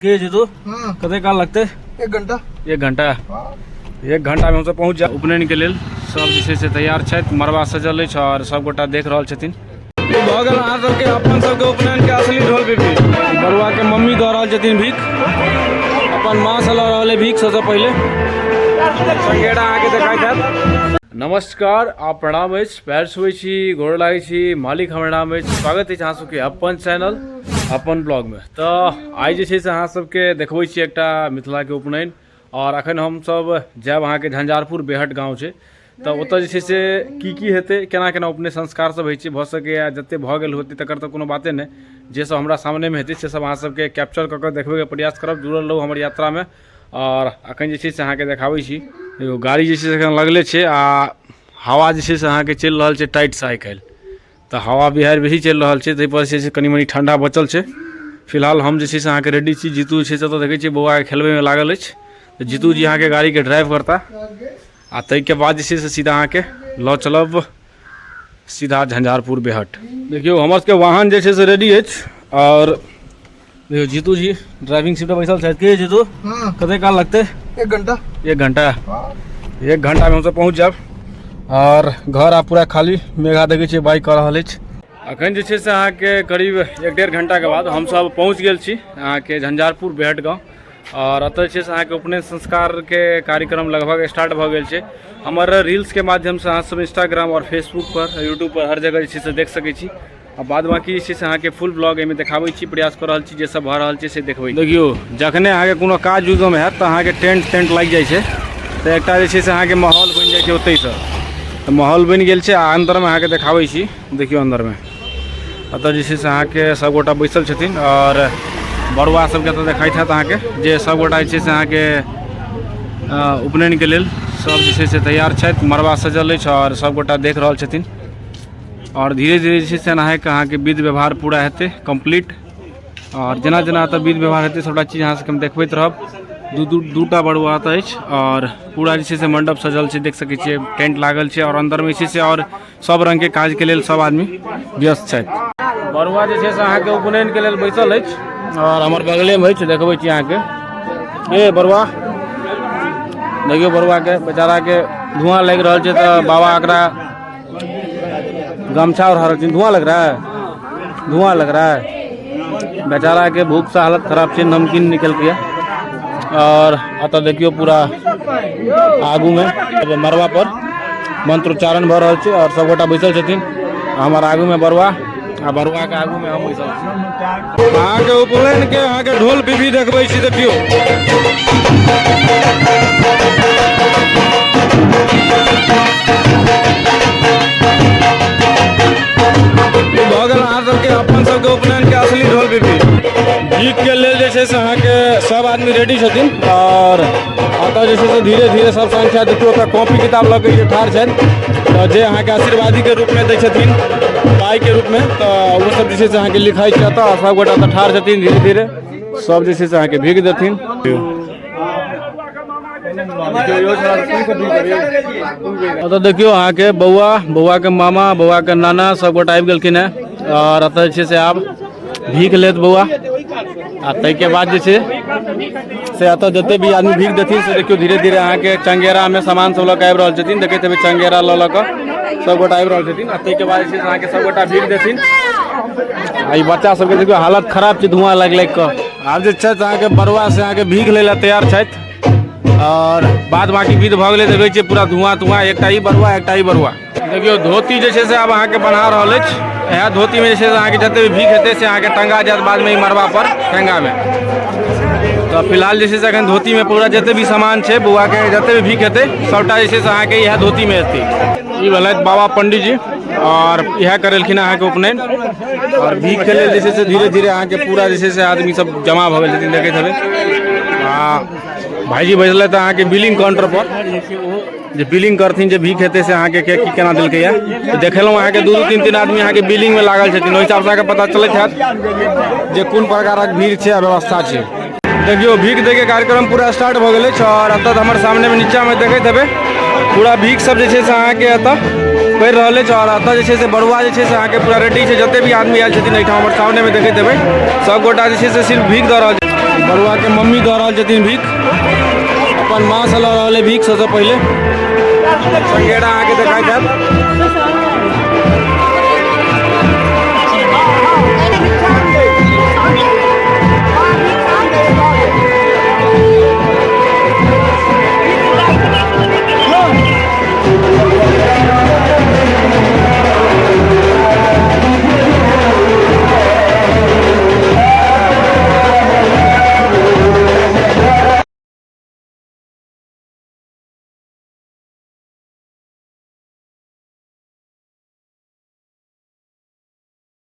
के जीतू कते काल लगते? 1 घंटा। 1 घंटा। 1 घंटा में हम सब पहुँच जाए उपनयन के लेल। सब जे से तैयार है, मरबा सजल है और सब गोटा देख रहा छथिन। भऽ गेल अहाँ सबके अपन सबके उपनयन के असली ढोल पिपी। बरुआ के मम्मी दऽ रहल छथिन भीख, अपन माँ से लऽ रहल है भीख। सबसे पहले संगेड़ा आके देखाई देत। नमस्कार, आप प्रणाम अछि, पैर छुए छी, गोर लागै छी, मालिक हमर नाम अछि। स्वागत अछि अहाँ सबके अपन चैनल अपन ब्लॉग में। तो आइ जे छै से अहाँ सबके देखबै छी एकटा मिथिला के उपनयन। और अखन हम सब जायब अहाँ के झंझारपुर बेहट गाँव छै, तो ओतऽ जे छै से की हेतै, केना केना उपनयन संस्कार सब होइ छै, भऽ सकैया जते भऽ गेल होतै तकर तऽ कोनो बाते नहि। जे सब हमरा सामने में हेतै से सब अहाँ सबके कैप्चर कऽ के देखबै के प्रयास करब। जुड़ल रहू हमर यात्रा में। और अखन जे छै से अहाँके देखाबै छी, एगो गाड़ी जे छै से अखन लगले छै आ हवा जे छै से अहाँके चलि रहल छै टाइट से आइ काल्हि। तो हवा बिहार बेसी चलि रहल छै, ताहिपर जे छै से कनि मनी ठंडा बचल छै। फिलहाल हम जे छै से अहाँके रेडी छी। जीतू छै तऽ देखै छियै बौआ के खेलबै में लागल अछि। तो जीतू जी अहाँके गाड़ी के ड्राइव करता आ ताहिके बाद जे छै से सीधा अहाँके लऽ चलब सीधा झंझारपुर बेहट। देखियौ हमर सबके वाहन जे छै से रेडी अछि। और देखियो जीतू जी ड्राइविंग सीट पर बैसल छथि। के जीतू कते काल लगते? 1 घंटा। 1 घंटा। 1 घंटा में हम सब पहुँच जाब। और घर आ पूरा खाली मेघा देखै छियै बाइक कऽ रहल अछि। अखन जे छै से अहाँके करीब 1-1.5 घंटा के बाद हम सब पहुँच गेल छी अहाँके झंझारपुर बेहट गाँव। और अतः जे छै से अहाँके उपनयन संस्कार के कार्यक्रम लगभग स्टार्ट भऽ गेल छै। हमर रील्स के माध्यम से अहाँ सब इंस्टाग्राम और फेसबुक पर, यूट्यूब पर हर जगह जे छै से देख सकै छी। आ बाद बाकी जे छै से अहाँके फुल ब्लॉग एहिमे देखाबै छी, प्रयास कऽ रहल छी जे सब भऽ रहल छै से देखबै। देखियौ जखने अहाँके कोनो काज उद्यम हैत तऽ अहाँके टेंट लागि जाइ छै, तऽ एकटा जे छै से अहाँके माहौल बनि जाइ छै ओतहिसँ। तो माहौल बन गेल छै आ अंदर में अहाँके देखाबै छी। देखियो अंदर में अतः जे छै से अहाँके सब गोटा बैसल छथिन। और बरुआ सबके तऽ देखाइत हैत अहाँके, जे सब गोटा जे छै से अहाँके उपनयन के लेल सब जे छै से तैयार छथि, मरबा सजल अछि और सब गोटा देख रहल छथिन। और धीरे धीरे जे छै से अहाँके विध व्यवहार पूरा हेतै कंप्लीट। और जेना जेना एतऽ विध व्यवहार हेतै सबटा चीज अहाँ सबके हम देखबैत रहब। दूटा बरुआ एतऽ अछि और पूरा जे छै से मंडप सजल छै, देख सकै छियै टेंट लागल छै। और अंदर में जे छै से और सब रंग के काज के लेल सब आदमी व्यस्त छथि। बरुआ जे छै से अहाँके उपनयन के लेल बैसल अछि और हमर बगले में अछि, देखबै छी अहाँके। ए बरुआ देखियो बरुआ के बेचारा के धुआं लग रहल छै, तो बाबा एकरा गमछा और हर धुआं लग रहा है, धुआं लग रहा है। बेचारा के भूख से हालत खराब छै, नमकीन निकल के। और अतः देखियो पूरा आगू में मरवा पर मंत्रोच्चारण भऽ रहल छै और सब गोटा बैसल छथिन। हमार आगू में बरुआ आ बरुआ के आगू में हम बैसल छी। अहाँके उपनयन के अहाँके ढोल पिपी देखबै छी। देखियो भऽ गेल अहाँ सबके अपन सबके उपनयन के असली ढोल पिपी। गीत के लेल जे छै से अहाँके सब आदमी रेडी छथिन। और अतः जे छै से धीरे धीरे सब संख्या देखियो ओतऽ कॉपी किताब लऽ के ठाढ़ छथि, तो जे अहाँके आशीर्वादी के रूप में दै छथिन, पाई के रूप में, तो वो सब जे छै से अहाँके लिखाई छै एतऽ। सब गोटा एतऽ ठाढ़ छथिन, धीरे धीरे सब जे छै से अहाँके भीख देथिन। तो देखियो अहाँके बौआ के मामा, बौआ के नाना सब गोटा आबि गेलखिन है। और अतः जे छै से आब भीख लेत बौआ। आ ताहिके बाद जे छै से एतऽ जते भी आदमी भीख देथिन से देखियो धीरे धीरे अहाँके चंगेरा में सामान सब लऽ के आबि रहल छथिन। देखैत हेबै चंगेरा लऽ कऽ सब गोटा आबि रहल छथिन। आ ताहिके बाद जे छै से अहाँके सब गोटा भीख देथिन। आ ई बच्चा सबके देखियो हालत खराब छै धुआं लागि कऽ। आब जे छथि अहाँके बरुआ से अहाँके भीख लै लए तैयार छथि। और बाद बाकी विध भऽ गेलै, देखै छियै पूरा धुआं, एकटा ही बरुआ एकटा ही बरुआ। देखियो धोती जे छै से आब अहाँके बना रहल अछि। इएह धोती में जे छै से अहाँके जते भी भीख हेतै से अहाँके टंगा जायत बाद में ई मरबा पर ठेंगा में। तो फिलहाल जे छै से अखन धोती में पूरा जते भी सामान छै, बौआ के जते भी भीख हेतै सबटा जे छै से अहाँके इएह धोती में हेतै। ई भेलथि बाबा पंडित जी और इएह करेलखिन अहाँके उपनयन। और भीख के लेल जे छै से धीरे धीरे अहाँके पूरा जे छै से आदमी सब जमा भऽ गेल छथिन, देखैत हेबै। भाईजी बैसल तऽ अहाँके बिलिंग काउंटर पर, जे बिलिंग करथिन जे भीख हेतै से अहाँके के की केना देलकै है। देखेलहुँ अहाँके 2-3 आदमी अहाँके बिलिंग में लागल छथिन। ओहि हिसाब से अहाँके पता चलैत हैत जे कोन प्रकारक भीड़ छै आ व्यवस्था छै। देखियो भीख दे के कार्यक्रम पूरा स्टार्ट भऽ गेल छै। और अतः हमर सामने में नीचा में देखैत हेबै पूरा भीख सब जे छै से अहाँके एतऽ पड़ि रहल अछि। और एतऽ जे छै से बरुआ जे छै से अहाँके पूरा रेडी छै। जते भी आदमी आयल छथिन एहिठाम हमर सामने में देखैत हेबै सब गोटा जे छै से सिर्फ भीख दऽ रहल छै। बरुआ के मम्मी दऽ रहल छथिन भीख, अपन माँ से लऽ रहल है भीख। सबसे पहले संगेड़ा आके दिखाई देब।